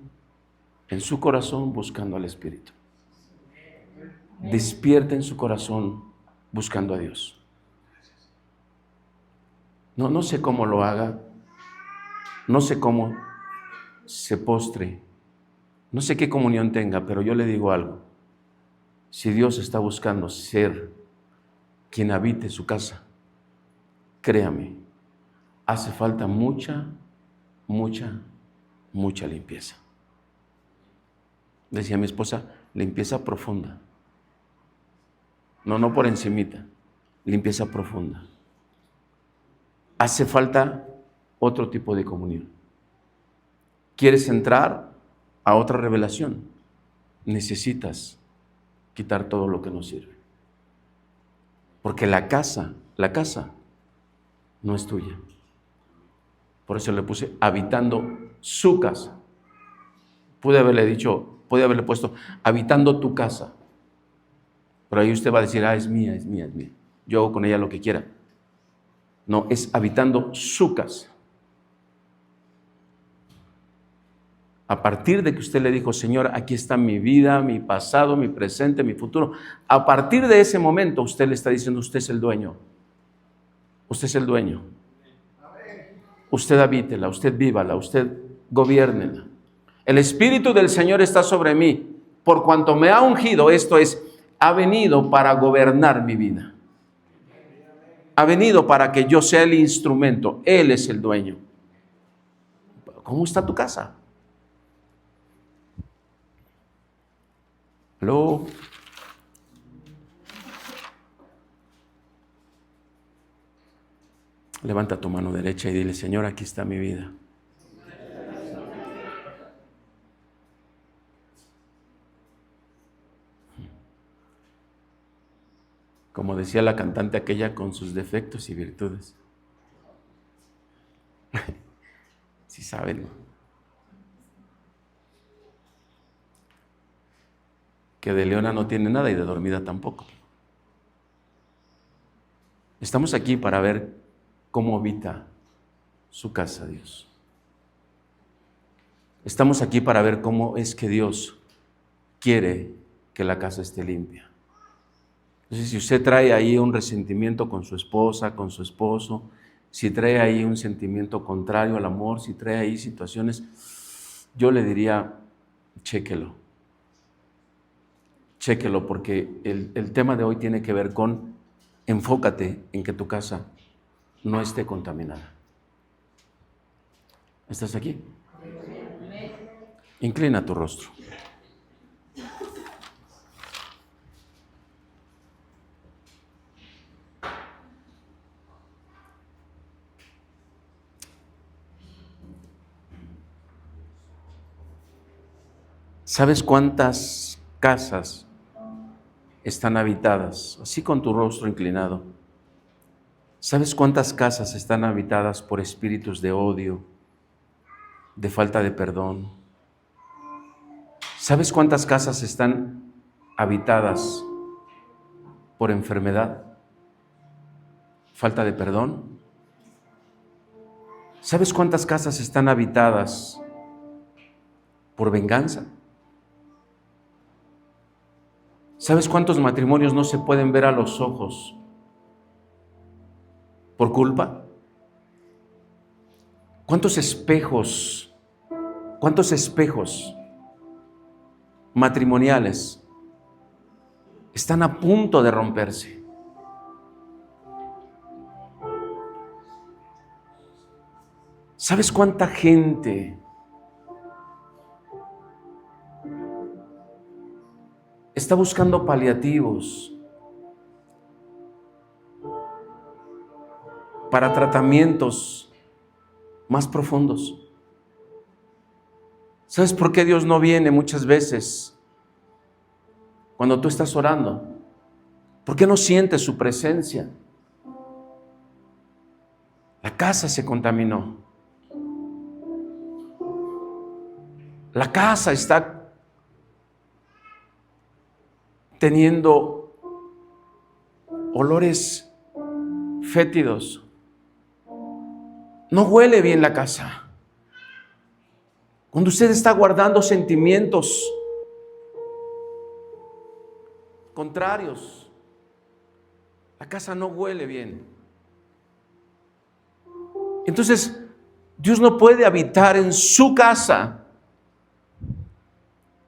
en su corazón buscando al Espíritu. Despierte en su corazón buscando a Dios. No sé cómo lo haga, no sé cómo se postre, no sé qué comunión tenga, pero yo le digo algo. Si Dios está buscando ser quien habite su casa, créame, hace falta mucha limpieza. Decía mi esposa, limpieza profunda. No por encimita, limpieza profunda. Hace falta otro tipo de comunión. ¿Quieres entrar a otra revelación? Necesitas quitar todo lo que no sirve. Porque la casa no es tuya. Por eso le puse habitando su casa. Pude haberle puesto habitando tu casa. Pero ahí usted va a decir, es mía. Yo hago con ella lo que quiera. No, es habitando su casa. A partir de que usted le dijo, Señor, aquí está mi vida, mi pasado, mi presente, mi futuro. A partir de ese momento usted le está diciendo, usted es el dueño. Usted es el dueño. Usted habítela, usted vívala, usted gobiérnela. El Espíritu del Señor está sobre mí, por cuanto me ha ungido, esto es, ha venido para gobernar mi vida. Ha venido para que yo sea el instrumento. Él es el dueño. ¿Cómo está tu casa? ¿Aló? Levanta tu mano derecha y dile, Señor, aquí está mi vida. Como decía la cantante aquella, con sus defectos y virtudes. Sí saben, ¿no? Que de leona no tiene nada y de dormida tampoco. Estamos aquí para ver cómo habita su casa Dios. Estamos aquí para ver cómo es que Dios quiere que la casa esté limpia. Entonces, si usted trae ahí un resentimiento con su esposa, con su esposo, si trae ahí un sentimiento contrario al amor, si trae ahí situaciones, yo le diría, chéquelo. Chéquelo, porque el tema de hoy tiene que ver con, enfócate en que tu casa no esté contaminada. ¿Estás aquí? Inclina tu rostro. ¿Sabes cuántas casas están habitadas? Así con tu rostro inclinado. ¿Sabes cuántas casas están habitadas por espíritus de odio, de falta de perdón? ¿Sabes cuántas casas están habitadas por enfermedad, falta de perdón? ¿Sabes cuántas casas están habitadas por venganza? ¿Sabes cuántos matrimonios no se pueden ver a los ojos por culpa? ¿Cuántos espejos matrimoniales están a punto de romperse? ¿Sabes cuánta gente está buscando paliativos para tratamientos más profundos? ¿Sabes por qué Dios no viene muchas veces cuando tú estás orando? ¿Por qué no sientes su presencia? La casa se contaminó. La casa está teniendo olores fétidos. No huele bien la casa. Cuando usted está guardando sentimientos contrarios, la casa no huele bien. Entonces, Dios no puede habitar en su casa.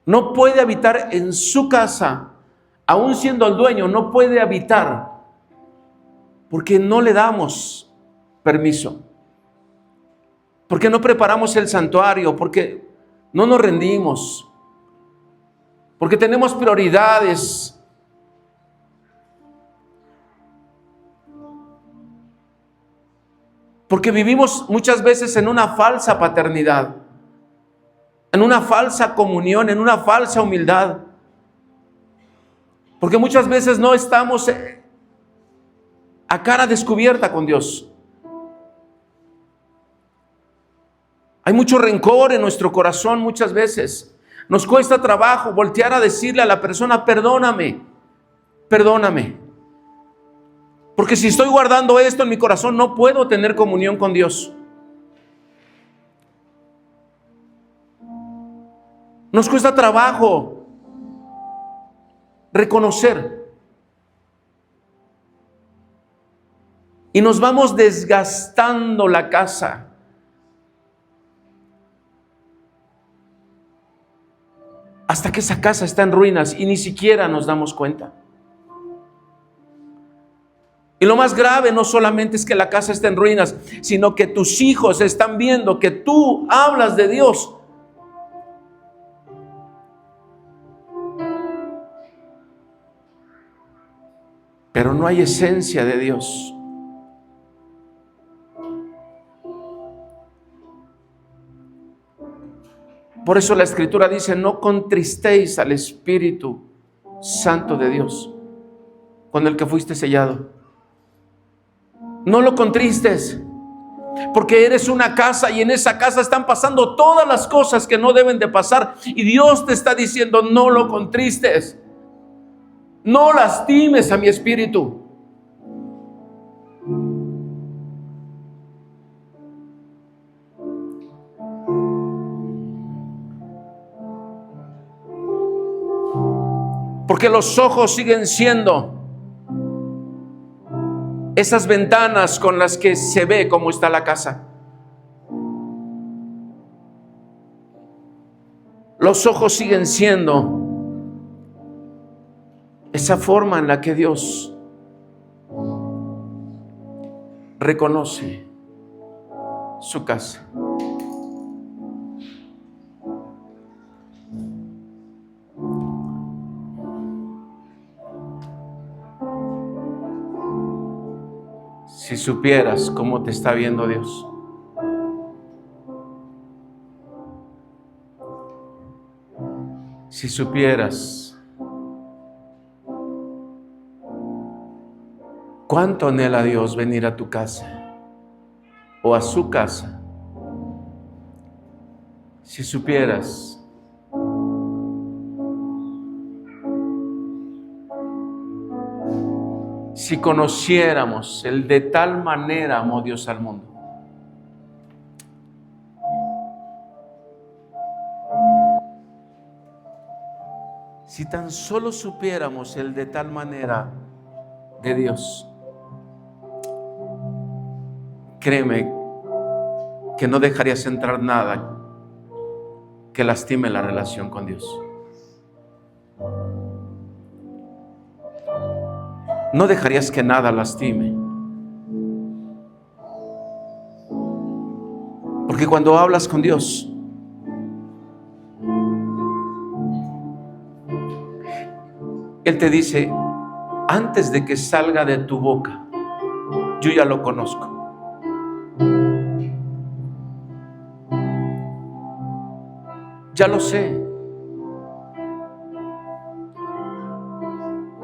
No puede habitar en su casa, aún siendo el dueño, no puede habitar, porque no le damos permiso, porque no preparamos el santuario, porque no nos rendimos, porque tenemos prioridades. Porque vivimos muchas veces en una falsa paternidad, en una falsa comunión, en una falsa humildad. Porque muchas veces no estamos a cara descubierta con Dios. Hay mucho rencor en nuestro corazón muchas veces. Nos cuesta trabajo voltear a decirle a la persona, perdóname, perdóname. Porque si estoy guardando esto en mi corazón, no puedo tener comunión con Dios. Nos cuesta trabajo reconocer. Y nos vamos desgastando la casa. Hasta que esa casa está en ruinas y ni siquiera nos damos cuenta. Y lo más grave no solamente es que la casa está en ruinas, sino que tus hijos están viendo que tú hablas de Dios. Pero no hay esencia de Dios. Por eso la Escritura dice, no contristéis al Espíritu Santo de Dios, con el que fuiste sellado. No lo contristes, porque eres una casa y en esa casa están pasando todas las cosas que no deben de pasar. Y Dios te está diciendo, no lo contristes. No lastimes a mi espíritu. Porque los ojos siguen siendo esas ventanas con las que se ve cómo está la casa. Los ojos siguen siendo esa forma en la que Dios reconoce su casa. Si supieras cómo te está viendo Dios. Si supieras ¿Cuánto anhela Dios venir a tu casa o a su casa? Si supieras, si conociéramos el de tal manera amó Dios al mundo. Si tan solo supiéramos el de tal manera de Dios, créeme que no dejarías entrar nada que lastime la relación con Dios. No dejarías que nada lastime. Porque cuando hablas con Dios, Él te dice, antes de que salga de tu boca, yo ya lo conozco. Ya lo sé.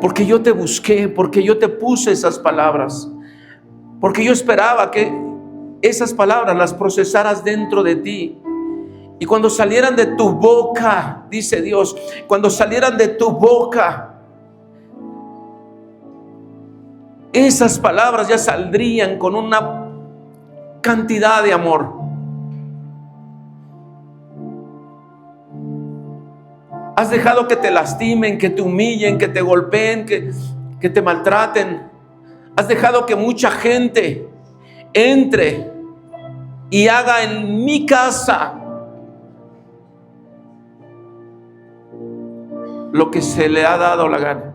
Porque yo te busqué, porque yo te puse esas palabras, porque yo esperaba que esas palabras las procesaras dentro de ti. Y cuando salieran de tu boca, dice Dios, cuando salieran de tu boca, esas palabras ya saldrían con una cantidad de amor. Has dejado que te lastimen, que te humillen, que te golpeen, que te maltraten. Has dejado que mucha gente entre y haga en mi casa lo que se le ha dado la gana.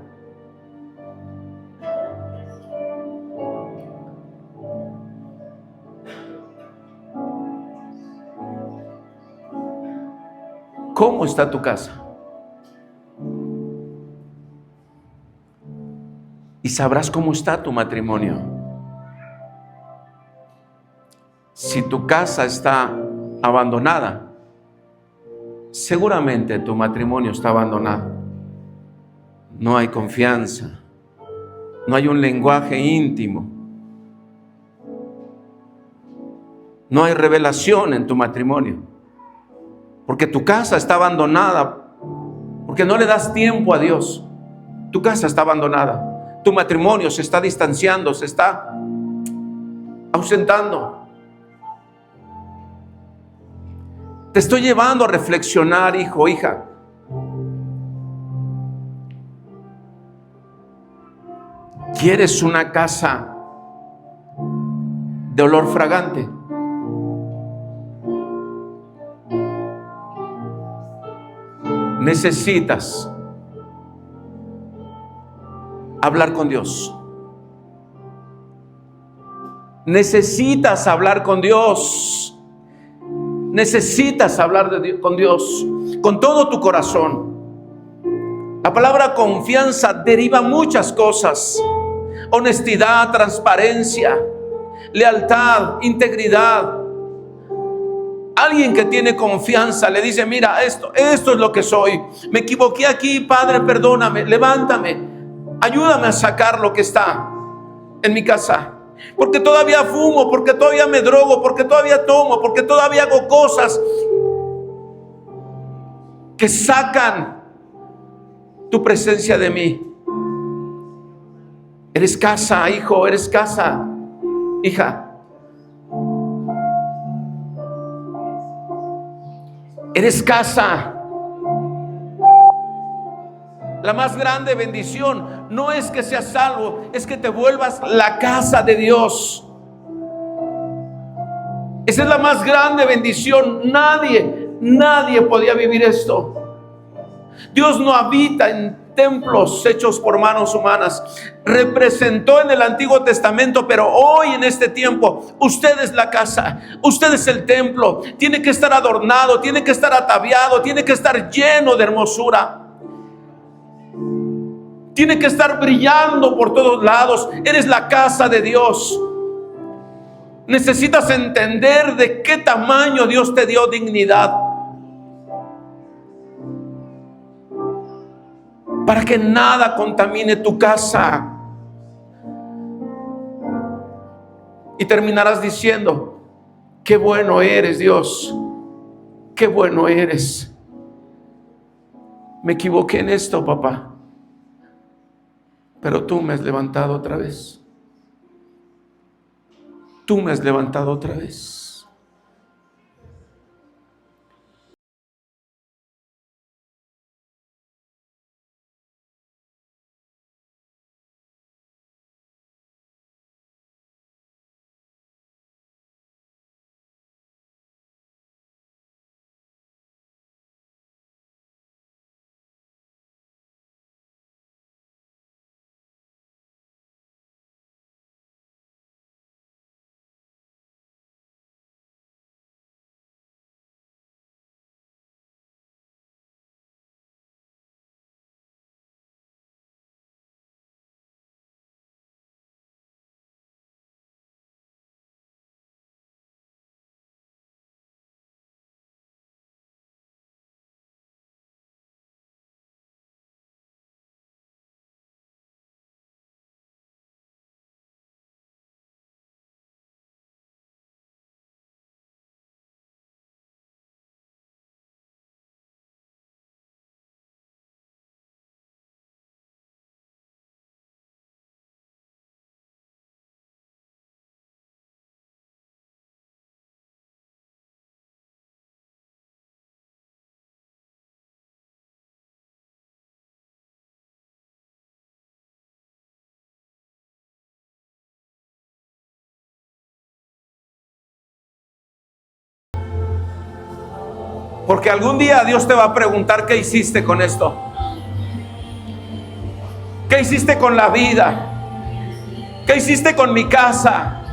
¿Cómo está tu casa? Y sabrás cómo está tu matrimonio. Si tu casa está abandonada, seguramente tu matrimonio está abandonado. No hay confianza, no hay un lenguaje íntimo, no hay revelación en tu matrimonio, porque tu casa está abandonada, porque no le das tiempo a Dios. Tu casa está abandonada. Tu matrimonio se está distanciando, se está ausentando. Te estoy llevando a reflexionar, hijo, hija. ¿Quieres una casa de olor fragante? Necesitas hablar con Dios. Necesitas hablar con Dios. Necesitas hablar con Dios con todo tu corazón. La palabra confianza deriva muchas cosas: honestidad, transparencia, lealtad, integridad. Alguien que tiene confianza le dice, mira, esto es lo que soy. Me equivoqué aquí, Padre, perdóname, levántame, ayúdame a sacar lo que está en mi casa. Porque todavía fumo, porque todavía me drogo, porque todavía tomo, porque todavía hago cosas que sacan tu presencia de mí. Eres casa, hijo, eres casa, hija. Eres casa. La más grande bendición no es que seas salvo, es que te vuelvas la casa de Dios. Esa es la más grande bendición. Nadie podía vivir esto. Dios no habita en templos hechos por manos humanas. Representó en el Antiguo Testamento, pero hoy en este tiempo, usted es la casa, usted es el templo. Tiene que estar adornado, tiene que estar ataviado, tiene que estar lleno de hermosura. Tiene que estar brillando por todos lados. Eres la casa de Dios. Necesitas entender de qué tamaño Dios te dio dignidad, para que nada contamine tu casa. Y terminarás diciendo: qué bueno eres, Dios, qué bueno eres. Me equivoqué en esto, papá, pero tú me has levantado otra vez. Tú me has levantado otra vez. Porque algún día Dios te va a preguntar: ¿qué hiciste con esto? ¿Qué hiciste con la vida? ¿Qué hiciste con mi casa?